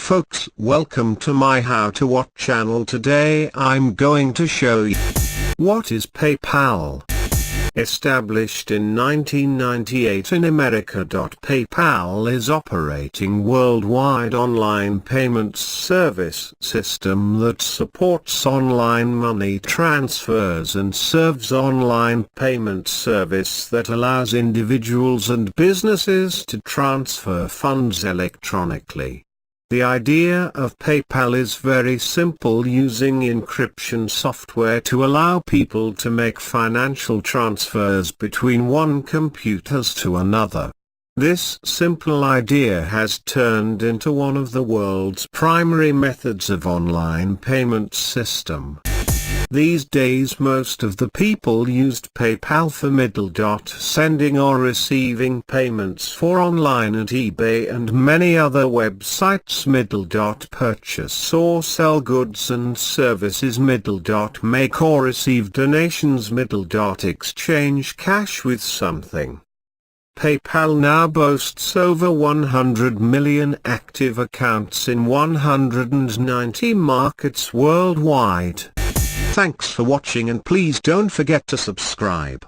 folks, welcome to my How to What channel. Today I'm going to show you what is PayPal. Established in 1998 in America. PayPal is operating worldwide online payments service system that supports online money transfers and serves online payment service that allows individuals and businesses to transfer funds electronically. The idea of PayPal is very simple, using encryption software to allow people to make financial transfers between one computers to another. This simple idea has turned into one of the world's primary methods of online payment system. These days most of the people used PayPal for sending or receiving payments for online at eBay and many other websites. Purchase or sell goods and services. Make or receive donations. Exchange cash with something. PayPal now boasts over 100 million active accounts in 190 markets worldwide. Thanks for watching, and please don't forget to subscribe.